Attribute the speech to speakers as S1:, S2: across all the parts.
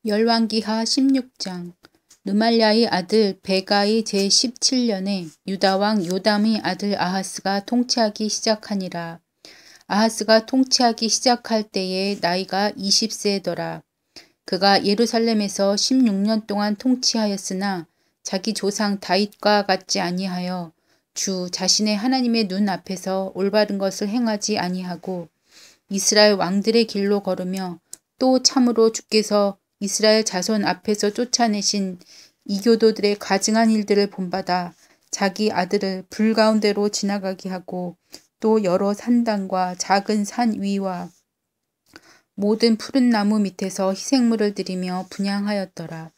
S1: 열왕기하 16장. 르말랴의 아들 베가의 제17년에 유다왕 요담의 아들 아하스가 통치하기 시작하니라. 아하스가 통치하기 시작할 때에 나이가 20세더라. 그가 예루살렘에서 16년 동안 통치하였으나 자기 조상 다윗과 같지 아니하여 주 자신의 하나님의 눈 앞에서 올바른 것을 행하지 아니하고 이스라엘 왕들의 길로 걸으며 또 참으로 주께서 이스라엘 자손 앞에서 쫓아내신 이교도들의 가증한 일들을 본받아 자기 아들을 불 가운데로 지나가게 하고 또 여러 산당과 작은 산 위와 모든 푸른 나무 밑에서 희생물을 드리며 분향하였더라.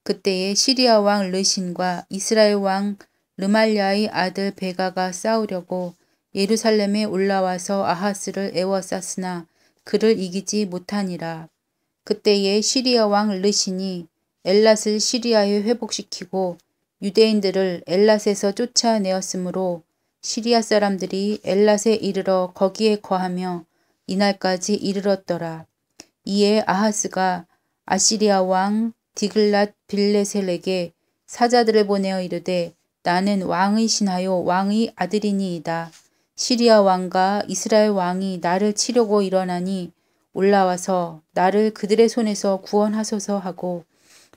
S1: 그때에 시리아 왕 르신과 이스라엘 왕 르말랴의 아들 베가가 싸우려고 예루살렘에 올라와서 아하스를 에워쌌으나 그를 이기지 못하니라. 그때에 시리아 왕 르신이 엘랏을 시리아에 회복시키고 유대인들을 엘랏에서 쫓아내었으므로 시리아 사람들이 엘랏에 이르러 거기에 거하며 이날까지 이르렀더라. 이에 아하스가 아시리아 왕 디글랏 빌레셀에게 사자들을 보내어 이르되 나는 왕의 신하요 왕의 아들이니이다. 시리아 왕과 이스라엘 왕이 나를 치려고 일어나니 올라와서 나를 그들의 손에서 구원하소서 하고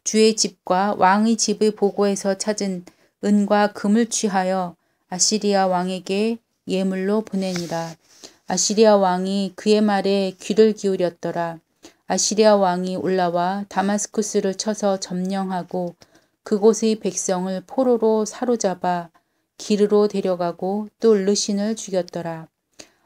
S1: 주의 집과 왕의 집의 보고에서 찾은 은과 금을 취하여 아시리아 왕에게 예물로 보내니라. 아시리아 왕이 그의 말에 귀를 기울였더라. 아시리아 왕이 올라와 다마스쿠스를 쳐서 점령하고 그곳의 백성을 포로로 사로잡아 기르로 데려가고 또 르신을 죽였더라.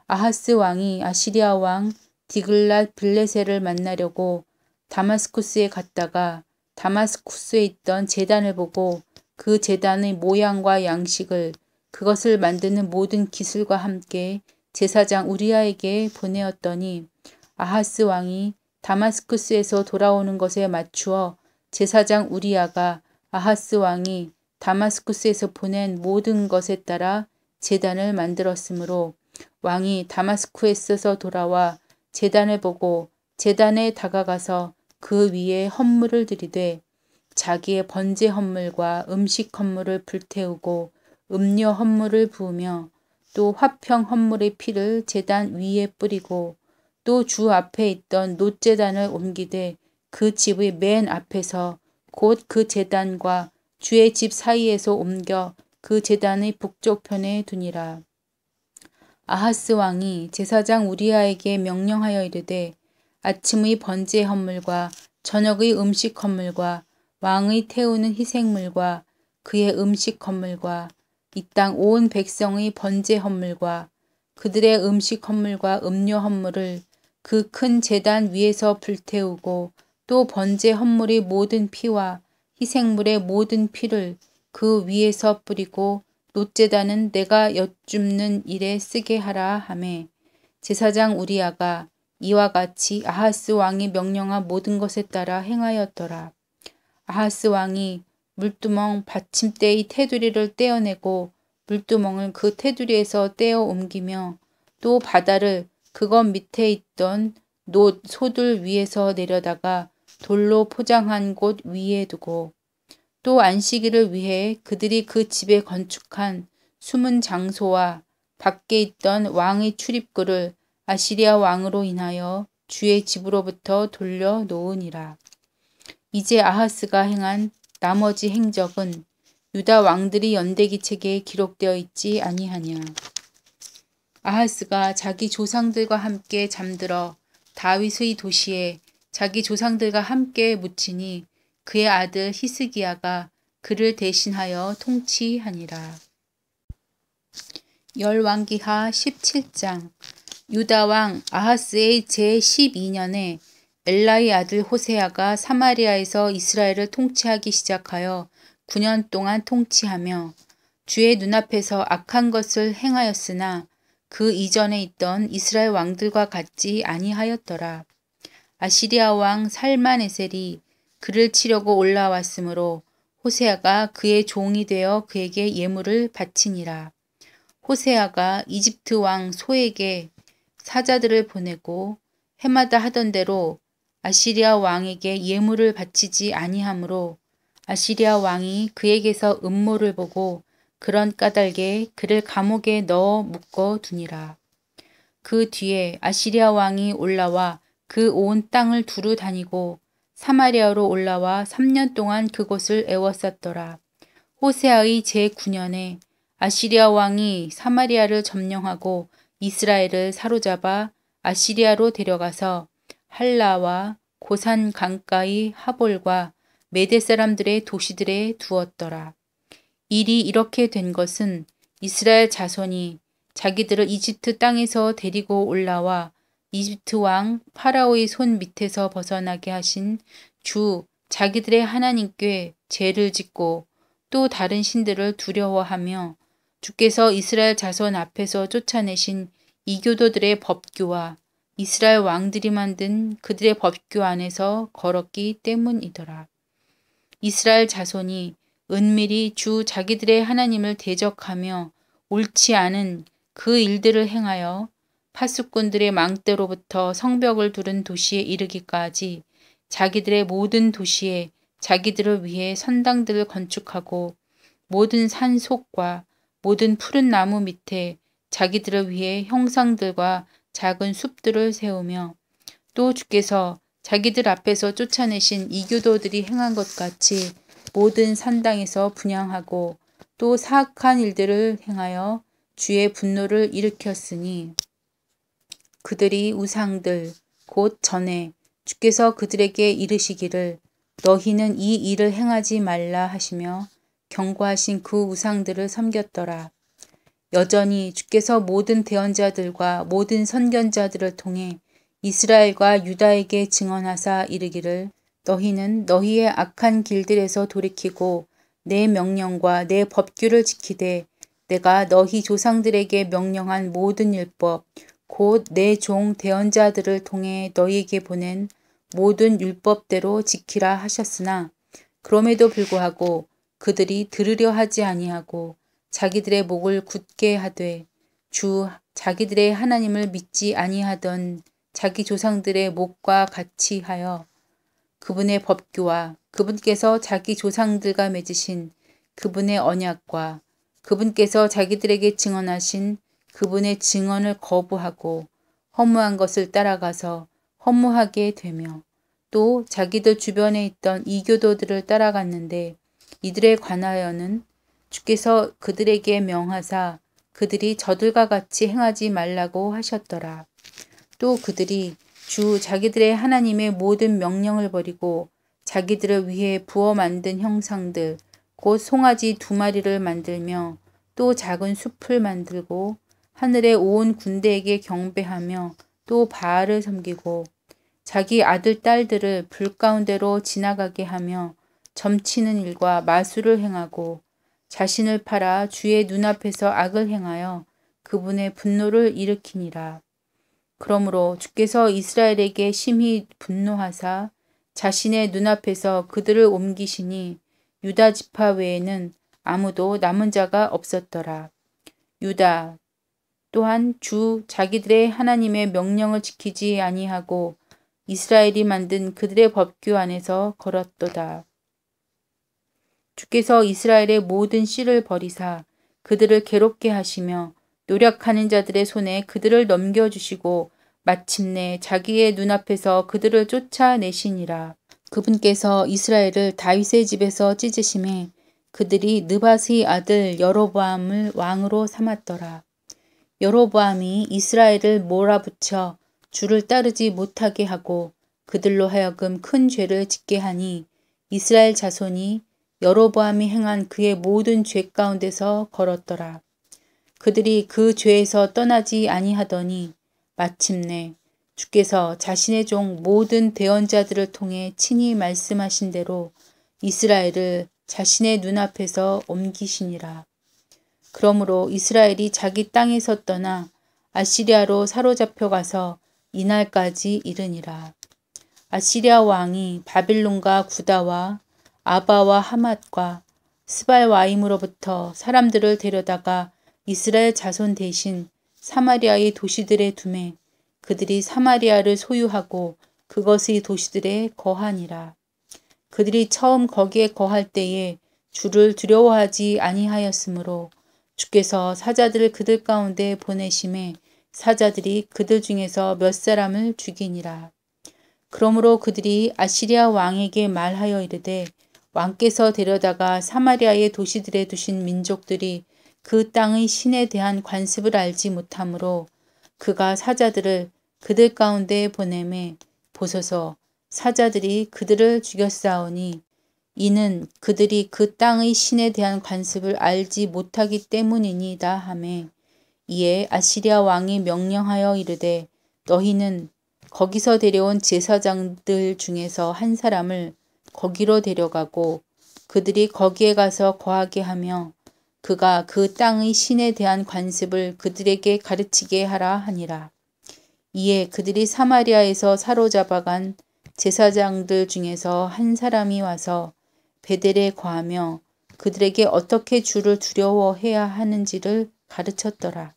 S1: 아하스 왕이 아시리아 왕 디글랏 빌레셀을 만나려고 다마스쿠스에 갔다가 다마스쿠스에 있던 제단을 보고 그 제단의 모양과 양식을 그것을 만드는 모든 기술과 함께 제사장 우리아에게 보내었더니 아하스 왕이 다마스쿠스에서 돌아오는 것에 맞추어 제사장 우리아가 아하스 왕이 다마스쿠스에서 보낸 모든 것에 따라 제단을 만들었으므로 왕이 다마스쿠스에서 돌아와 제단을 보고 제단에 다가가서 그 위에 헌물을 들이되 자기의 번제 헌물과 음식 헌물을 불태우고 음료 헌물을 부으며 또 화평 헌물의 피를 제단 위에 뿌리고 또 주 앞에 있던 놋제단을 옮기되 그 집의 맨 앞에서 곧 그 제단과 주의 집 사이에서 옮겨 그 제단의 북쪽편에 두니라. 아하스 왕이 제사장 우리아에게 명령하여 이르되 아침의 번제 헌물과 저녁의 음식 헌물과 왕의 태우는 희생물과 그의 음식 헌물과 이 땅 온 백성의 번제 헌물과 그들의 음식 헌물과 음료 헌물을 그 큰 제단 위에서 불태우고 또 번제 헌물의 모든 피와 희생물의 모든 피를 그 위에서 뿌리고 놋제단은 내가 여쭙는 일에 쓰게 하라 하매 제사장 우리아가 이와 같이 아하스 왕이 명령한 모든 것에 따라 행하였더라. 아하스 왕이 물두멍 받침대의 테두리를 떼어내고 물두멍을 그 테두리에서 떼어 옮기며 또 바다를 그것 밑에 있던 놋 소들 위에서 내려다가 돌로 포장한 곳 위에 두고 또 안식일을 위해 그들이 그 집에 건축한 숨은 장소와 밖에 있던 왕의 출입구를 아시리아 왕으로 인하여 주의 집으로부터 돌려 놓으니라. 이제 아하스가 행한 나머지 행적은 유다 왕들이 연대기 책에 기록되어 있지 아니하냐. 아하스가 자기 조상들과 함께 잠들어 다윗의 도시에 자기 조상들과 함께 묻히니 그의 아들 히스기야가 그를 대신하여 통치하니라. 열왕기하 17장. 유다 왕 아하스의 제12년에 엘라의 아들 호세아가 사마리아에서 이스라엘을 통치하기 시작하여 9년 동안 통치하며 주의 눈앞에서 악한 것을 행하였으나 그 이전에 있던 이스라엘 왕들과 같지 아니하였더라. 아시리아 왕 살마네셀이 그를 치려고 올라왔으므로 호세아가 그의 종이 되어 그에게 예물을 바치니라. 호세아가 이집트 왕 소에게 사자들을 보내고 해마다 하던 대로 아시리아 왕에게 예물을 바치지 아니하므로 아시리아 왕이 그에게서 음모를 보고 그런 까닭에 그를 감옥에 넣어 묶어 두니라. 그 뒤에 아시리아 왕이 올라와 그 온 땅을 두루 다니고 사마리아로 올라와 3년 동안 그곳을 에워쌌더라. 호세아의 제9년에 아시리아 왕이 사마리아를 점령하고 이스라엘을 사로잡아 아시리아로 데려가서 할라와 고산 강가의 하볼과 메대 사람들의 도시들에 두었더라. 일이 이렇게 된 것은 이스라엘 자손이 자기들을 이집트 땅에서 데리고 올라와 이집트 왕 파라오의 손 밑에서 벗어나게 하신 주 자기들의 하나님께 죄를 짓고 또 다른 신들을 두려워하며 주께서 이스라엘 자손 앞에서 쫓아내신 이교도들의 법규와 이스라엘 왕들이 만든 그들의 법규 안에서 걸었기 때문이더라. 이스라엘 자손이 은밀히 주 자기들의 하나님을 대적하며 옳지 않은 그 일들을 행하여 파수꾼들의 망대로부터 성벽을 두른 도시에 이르기까지 자기들의 모든 도시에 자기들을 위해 선당들을 건축하고 모든 산속과 모든 푸른 나무 밑에 자기들을 위해 형상들과 작은 숲들을 세우며 또 주께서 자기들 앞에서 쫓아내신 이교도들이 행한 것 같이 모든 산당에서 분향하고 또 사악한 일들을 행하여 주의 분노를 일으켰으니 그들이 우상들 곧 전에 주께서 그들에게 이르시기를 너희는 이 일을 행하지 말라 하시며 경고하신 그 우상들을 섬겼더라. 여전히 주께서 모든 대언자들과 모든 선견자들을 통해 이스라엘과 유다에게 증언하사 이르기를 너희는 너희의 악한 길들에서 돌이키고 내 명령과 내 법규를 지키되 내가 너희 조상들에게 명령한 모든 율법 곧 내 종 대언자들을 통해 너희에게 보낸 모든 율법대로 지키라 하셨으나 그럼에도 불구하고 그들이 들으려 하지 아니하고 자기들의 목을 굳게 하되 주 자기들의 하나님을 믿지 아니하던 자기 조상들의 목과 같이 하여 그분의 법규와 그분께서 자기 조상들과 맺으신 그분의 언약과 그분께서 자기들에게 증언하신 그분의 증언을 거부하고 허무한 것을 따라가서 허무하게 되며 또 자기들 주변에 있던 이교도들을 따라갔는데 이들에 관하여는 주께서 그들에게 명하사 그들이 저들과 같이 행하지 말라고 하셨더라. 또 그들이 주 자기들의 하나님의 모든 명령을 버리고 자기들을 위해 부어 만든 형상들 곧 송아지 2마리를 만들며 또 작은 숲을 만들고 하늘의 온 군대에게 경배하며 또 바알을 섬기고 자기 아들 딸들을 불 가운데로 지나가게 하며 점치는 일과 마술을 행하고 자신을 팔아 주의 눈앞에서 악을 행하여 그분의 분노를 일으키니라. 그러므로 주께서 이스라엘에게 심히 분노하사 자신의 눈앞에서 그들을 옮기시니 유다 지파 외에는 아무도 남은 자가 없었더라. 유다 또한 주 자기들의 하나님의 명령을 지키지 아니하고 이스라엘이 만든 그들의 법규 안에서 걸었도다. 주께서 이스라엘의 모든 씨를 버리사 그들을 괴롭게 하시며 노력하는 자들의 손에 그들을 넘겨주시고 마침내 자기의 눈앞에서 그들을 쫓아내시니라. 그분께서 이스라엘을 다윗의 집에서 찢으심에 그들이 느밧의 아들 여로보암을 왕으로 삼았더라. 여로보암이 이스라엘을 몰아붙여 주를 따르지 못하게 하고 그들로 하여금 큰 죄를 짓게 하니 이스라엘 자손이 여로보암이 행한 그의 모든 죄 가운데서 걸었더라. 그들이 그 죄에서 떠나지 아니하더니 마침내 주께서 자신의 종 모든 대언자들을 통해 친히 말씀하신 대로 이스라엘을 자신의 눈앞에서 옮기시니라. 그러므로 이스라엘이 자기 땅에서 떠나 아시리아로 사로잡혀 가서 이날까지 이르니라. 아시리아 왕이 바빌론과 구다와 아바와 하맛과 스발와임으로부터 사람들을 데려다가 이스라엘 자손 대신 사마리아의 도시들에 두매 그들이 사마리아를 소유하고 그것의 도시들에 거하니라. 그들이 처음 거기에 거할 때에 주를 두려워하지 아니하였으므로 주께서 사자들을 그들 가운데 보내심에 사자들이 그들 중에서 몇 사람을 죽이니라. 그러므로 그들이 아시리아 왕에게 말하여 이르되 왕께서 데려다가 사마리아의 도시들에 두신 민족들이 그 땅의 신에 대한 관습을 알지 못하므로 그가 사자들을 그들 가운데 보내매 보소서 사자들이 그들을 죽였사오니 이는 그들이 그 땅의 신에 대한 관습을 알지 못하기 때문이니이다 하매 이에 아시리아 왕이 명령하여 이르되 너희는 거기서 데려온 제사장들 중에서 한 사람을 거기로 데려가고 그들이 거기에 가서 거하게 하며 그가 그 땅의 신에 대한 관습을 그들에게 가르치게 하라 하니라. 이에 그들이 사마리아에서 사로잡아간 제사장들 중에서 한 사람이 와서 베델에 거하며 그들에게 어떻게 주를 두려워해야 하는지를 가르쳤더라.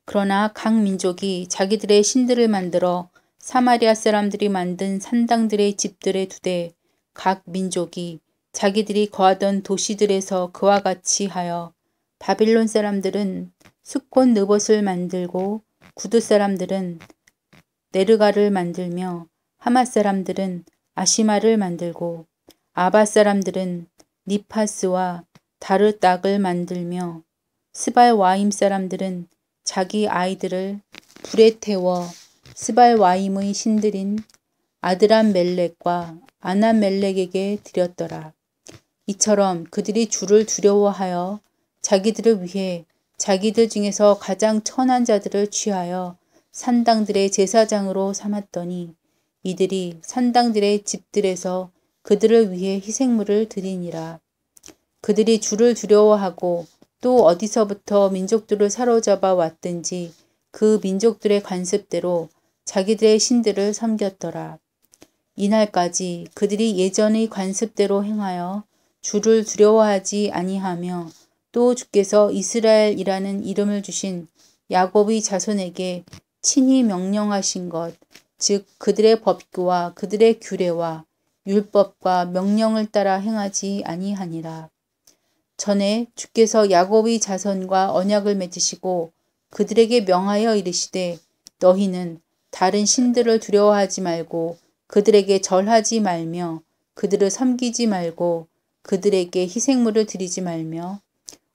S1: 그러나 각 민족이 자기들의 신들을 만들어 사마리아 사람들이 만든 산당들의 집들에 두되 각 민족이 자기들이 거하던 도시들에서 그와 같이 하여 바빌론 사람들은 숫꽃 느봇을 만들고 구두 사람들은 네르가를 만들며 하맛 사람들은 아시마를 만들고 아바 사람들은 니파스와 다르딱을 만들며 스발와임 사람들은 자기 아이들을 불에 태워 스발와임의 신들인 아드람멜렉과 아나멜렉에게 드렸더라. 이처럼 그들이 주를 두려워하여 자기들을 위해 자기들 중에서 가장 천한 자들을 취하여 산당들의 제사장으로 삼았더니 이들이 산당들의 집들에서 그들을 위해 희생물을 드리니라. 그들이 주를 두려워하고 또 어디서부터 민족들을 사로잡아 왔든지 그 민족들의 관습대로 자기들의 신들을 섬겼더라. 이날까지 그들이 예전의 관습대로 행하여 주를 두려워하지 아니하며 또 주께서 이스라엘이라는 이름을 주신 야곱의 자손에게 친히 명령하신 것, 즉 그들의 법규와 그들의 규례와 율법과 명령을 따라 행하지 아니하니라. 전에 주께서 야곱의 자손과 언약을 맺으시고 그들에게 명하여 이르시되 너희는 다른 신들을 두려워하지 말고 그들에게 절하지 말며 그들을 섬기지 말고 그들에게 희생물을 드리지 말며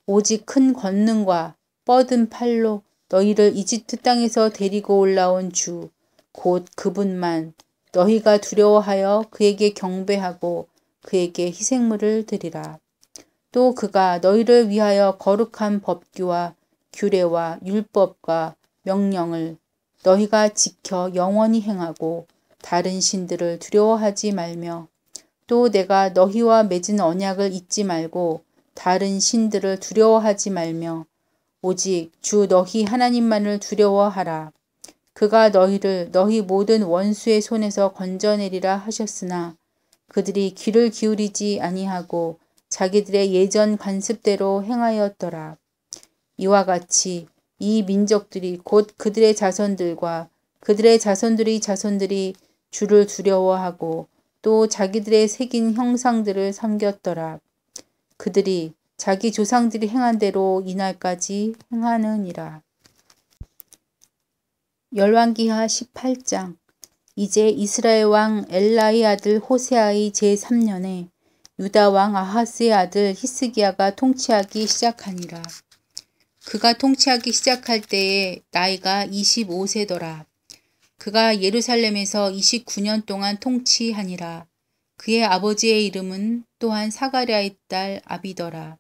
S1: 오직 큰 권능과 뻗은 팔로 너희를 이집트 땅에서 데리고 올라온 주 곧 그분만 너희가 두려워하여 그에게 경배하고 그에게 희생물을 드리라. 또 그가 너희를 위하여 거룩한 법규와 규례와 율법과 명령을 너희가 지켜 영원히 행하고 다른 신들을 두려워하지 말며 또 내가 너희와 맺은 언약을 잊지 말고 다른 신들을 두려워하지 말며 오직 주 너희 하나님만을 두려워하라. 그가 너희를 너희 모든 원수의 손에서 건져내리라 하셨으나 그들이 귀를 기울이지 아니하고 자기들의 예전 관습대로 행하였더라. 이와 같이 이 민족들이 곧 그들의 자손들과 그들의 자손들의 자손들이 주를 두려워하고 또 자기들의 새긴 형상들을 섬겼더라. 그들이 자기 조상들이 행한 대로 이날까지 행하느니라. 열왕기하 18장. 이제 이스라엘 왕 엘라의 아들 호세아의 제3년에 유다 왕 아하스의 아들 히스기야가 통치하기 시작하니라. 그가 통치하기 시작할 때에 나이가 25세더라. 그가 예루살렘에서 29년 동안 통치하니라. 그의 아버지의 이름은 또한 사가랴의 딸 아비더라.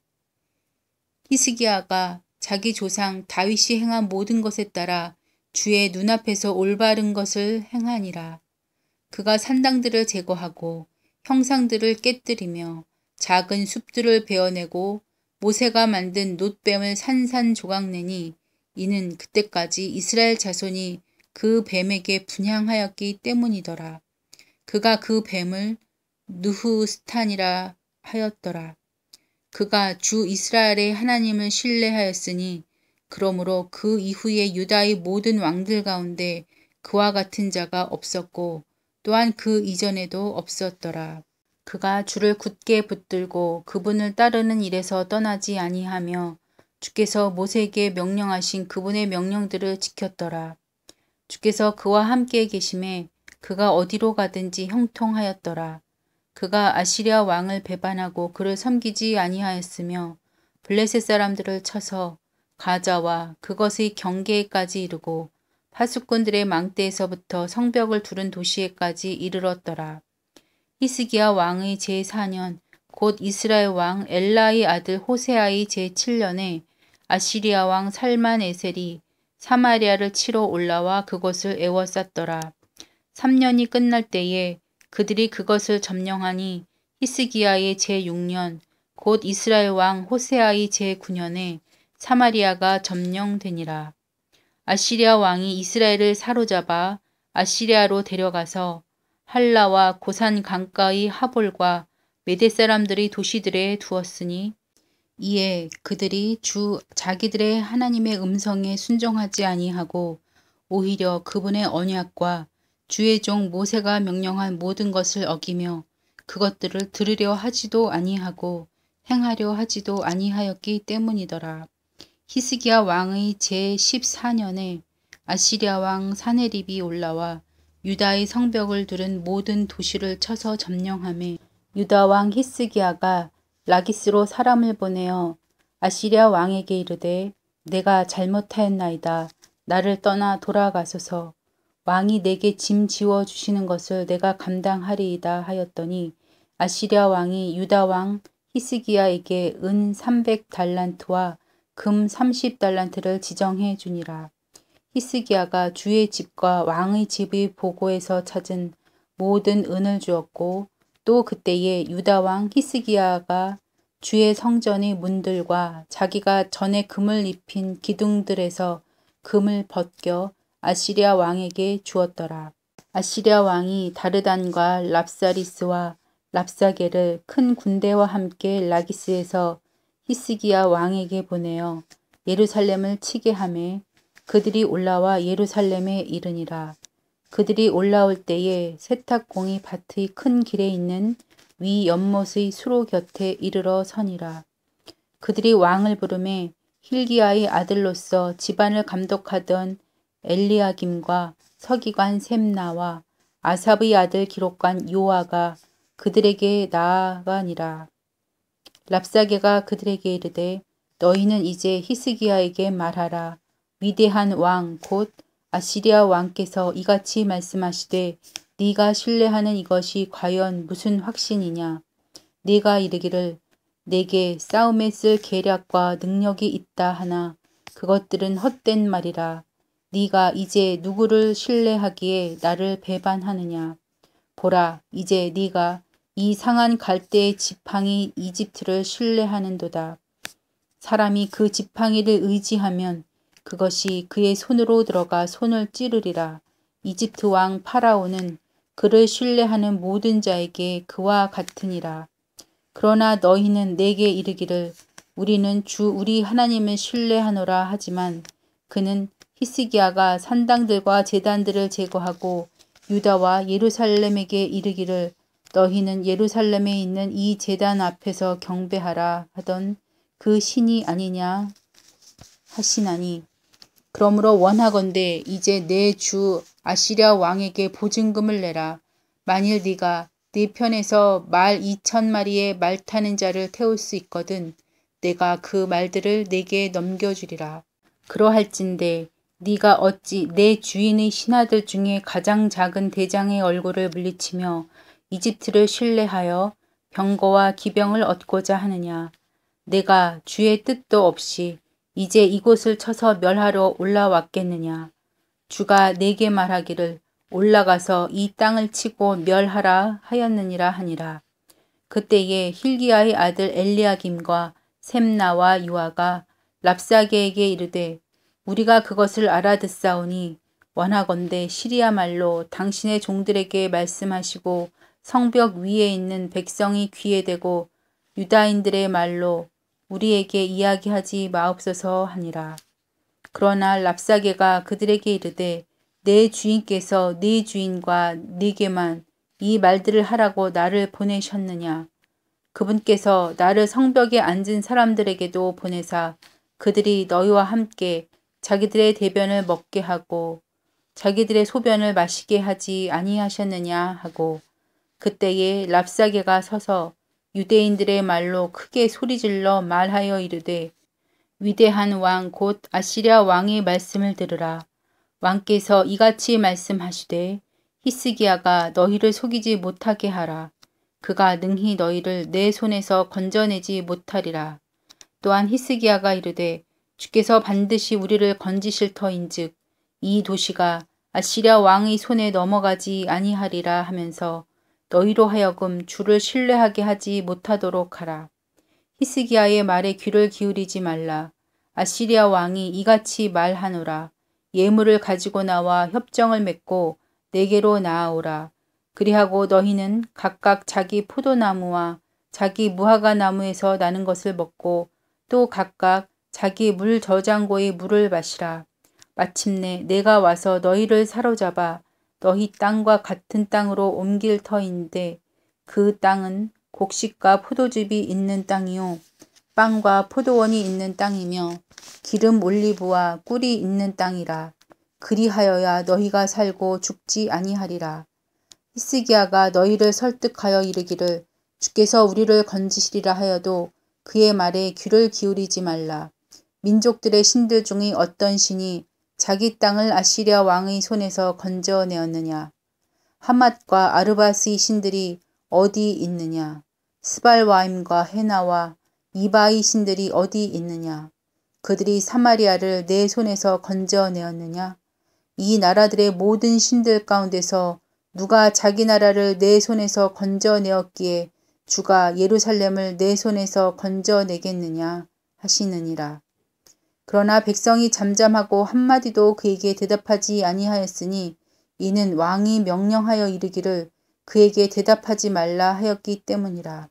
S1: 히스기야가 자기 조상 다윗이 행한 모든 것에 따라 주의 눈앞에서 올바른 것을 행하니라. 그가 산당들을 제거하고 형상들을 깨뜨리며 작은 숲들을 베어내고 모세가 만든 놋뱀을 산산조각내니 이는 그때까지 이스라엘 자손이 그 뱀에게 분향하였기 때문이더라. 그가 그 뱀을 느후스탄이라 하였더라. 그가 주 이스라엘의 하나님을 신뢰하였으니 그러므로 그 이후에 유다의 모든 왕들 가운데 그와 같은 자가 없었고 또한 그 이전에도 없었더라. 그가 주를 굳게 붙들고 그분을 따르는 일에서 떠나지 아니하며 주께서 모세에게 명령하신 그분의 명령들을 지켰더라. 주께서 그와 함께 계심에 그가 어디로 가든지 형통하였더라. 그가 아시리아 왕을 배반하고 그를 섬기지 아니하였으며 블레셋 사람들을 쳐서 가자와 그것의 경계에까지 이르고 파수꾼들의 망대에서부터 성벽을 두른 도시에까지 이르렀더라. 히스기야 왕의 제4년 곧 이스라엘 왕 엘라의 아들 호세아의 제7년에 아시리아 왕 살만에셀이 사마리아를 치러 올라와 그것을 에워쌌더라. 3년이 끝날 때에 그들이 그것을 점령하니 히스기야의 제6년 곧 이스라엘 왕 호세아의 제9년에 사마리아가 점령되니라. 아시리아 왕이 이스라엘을 사로잡아 아시리아로 데려가서 할라와 고산 강가의 하볼과 메대 사람들의 도시들에 두었으니 이에 그들이 자기들의 하나님의 음성에 순종하지 아니하고 오히려 그분의 언약과 주의 종 모세가 명령한 모든 것을 어기며 그것들을 들으려 하지도 아니하고 행하려 하지도 아니하였기 때문이더라. 히스기야 왕의 제14년에 아시리아 왕 사네립이 올라와 유다의 성벽을 두른 모든 도시를 쳐서 점령하며 유다 왕 히스기야가 라기스로 사람을 보내어 아시리아 왕에게 이르되 내가 잘못하였나이다. 나를 떠나 돌아가소서. 왕이 내게 짐 지워 주시는 것을 내가 감당하리이다 하였더니 아시리아 왕이 유다 왕 히스기야에게 은 300달란트와 금 30달란트를 지정해 주니라. 히스기야가 주의 집과 왕의 집의 보고에서 찾은 모든 은을 주었고 또 그때에 유다 왕 히스기야가 주의 성전의 문들과 자기가 전에 금을 입힌 기둥들에서 금을 벗겨 아시리아 왕에게 주었더라. 아시리아 왕이 다르단과 랍사리스와 랍사게를 큰 군대와 함께 라기스에서 히스기야 왕에게 보내어 예루살렘을 치게 하매 그들이 올라와 예루살렘에 이르니라. 그들이 올라올 때에 세탁공이 밭의 큰 길에 있는 위 연못의 수로 곁에 이르러 서니라. 그들이 왕을 부르매 힐기야의 아들로서 집안을 감독하던 엘리야김과 서기관 셈나와 아삽의 아들 기록관 요아가 그들에게 나아가니라. 랍사게가 그들에게 이르되 너희는 이제 히스기야에게 말하라. 위대한 왕 곧 아시리아 왕께서 이같이 말씀하시되 네가 신뢰하는 이것이 과연 무슨 확신이냐. 네가 이르기를 내게 싸움에 쓸 계략과 능력이 있다 하나 그것들은 헛된 말이라. 네가 이제 누구를 신뢰하기에 나를 배반하느냐. 보라 이제 네가 이 상한 갈대의 지팡이 이집트를 신뢰하는도다. 사람이 그 지팡이를 의지하면 그것이 그의 손으로 들어가 손을 찌르리라. 이집트 왕 파라오는 그를 신뢰하는 모든 자에게 그와 같으니라. 그러나 너희는 내게 이르기를 우리는 주 우리 하나님을 신뢰하노라 하지만 그는 히스기야가 산당들과 제단들을 제거하고 유다와 예루살렘에게 이르기를 너희는 예루살렘에 있는 이 제단 앞에서 경배하라 하던 그 신이 아니냐 하시나니 그러므로 원하건대 이제 내 주 아시리아 왕에게 보증금을 내라. 만일 네가 네 편에서 말 2,000마리의 말 타는 자를 태울 수 있거든 내가 그 말들을 네게 넘겨주리라. 그러할진대 네가 어찌 내 주인의 신하들 중에 가장 작은 대장의 얼굴을 물리치며 이집트를 신뢰하여 병거와 기병을 얻고자 하느냐. 내가 주의 뜻도 없이 이제 이곳을 쳐서 멸하러 올라왔겠느냐. 주가 내게 말하기를 올라가서 이 땅을 치고 멸하라 하였느니라 하니라. 그때에 힐기야의 아들 엘리야김과 셈나와 유아가 랍사게에게 이르되 우리가 그것을 알아듣사오니 원하건대 시리아 말로 당신의 종들에게 말씀하시고 성벽 위에 있는 백성이 귀에 대고 유다인들의 말로 우리에게 이야기하지 마옵소서 하니라. 그러나 랍사게가 그들에게 이르되 내 주인께서 네 주인과 네게만 이 말들을 하라고 나를 보내셨느냐. 그분께서 나를 성벽에 앉은 사람들에게도 보내사 그들이 너희와 함께 자기들의 대변을 먹게 하고 자기들의 소변을 마시게 하지 아니하셨느냐 하고 그때에 랍사게가 서서 유대인들의 말로 크게 소리질러 말하여 이르되 위대한 왕 곧 아시리아 왕의 말씀을 들으라. 왕께서 이같이 말씀하시되 히스기야가 너희를 속이지 못하게 하라. 그가 능히 너희를 내 손에서 건져내지 못하리라. 또한 히스기야가 이르되 주께서 반드시 우리를 건지실 터인즉 이 도시가 아시리아 왕의 손에 넘어가지 아니하리라 하면서 너희로 하여금 주를 신뢰하게 하지 못하도록 하라. 히스기야의 말에 귀를 기울이지 말라. 아시리아 왕이 이같이 말하노라. 예물을 가지고 나와 협정을 맺고 내게로 나아오라. 그리하고 너희는 각각 자기 포도나무와 자기 무화과 나무에서 나는 것을 먹고 또 각각 자기 물 저장고의 물을 마시라. 마침내 내가 와서 너희를 사로잡아 너희 땅과 같은 땅으로 옮길 터인데 그 땅은 곡식과 포도즙이 있는 땅이요 빵과 포도원이 있는 땅이며 기름 올리브와 꿀이 있는 땅이라. 그리하여야 너희가 살고 죽지 아니하리라. 히스기야가 너희를 설득하여 이르기를 주께서 우리를 건지시리라 하여도 그의 말에 귀를 기울이지 말라. 민족들의 신들 중의 어떤 신이 자기 땅을 아시리아 왕의 손에서 건져내었느냐. 하맛과 아르바스의 신들이 어디 있느냐. 스발와임과 헤나와 이바의 신들이 어디 있느냐. 그들이 사마리아를 내 손에서 건져내었느냐. 이 나라들의 모든 신들 가운데서 누가 자기 나라를 내 손에서 건져내었기에 주가 예루살렘을 내 손에서 건져내겠느냐 하시느니라. 그러나 백성이 잠잠하고 한마디도 그에게 대답하지 아니하였으니 이는 왕이 명령하여 이르기를 그에게 대답하지 말라 하였기 때문이라.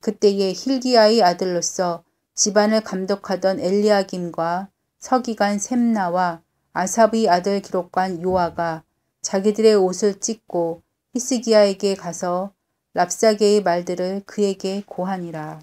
S1: 그때에 hil기야의 아들로서 집안을 감독하던 엘리야김과 서기관 셈나와 아삽의 아들 기록관 요아가 자기들의 옷을 찢고 히스기야에게 가서 랍사게의 말들을 그에게 고하니라.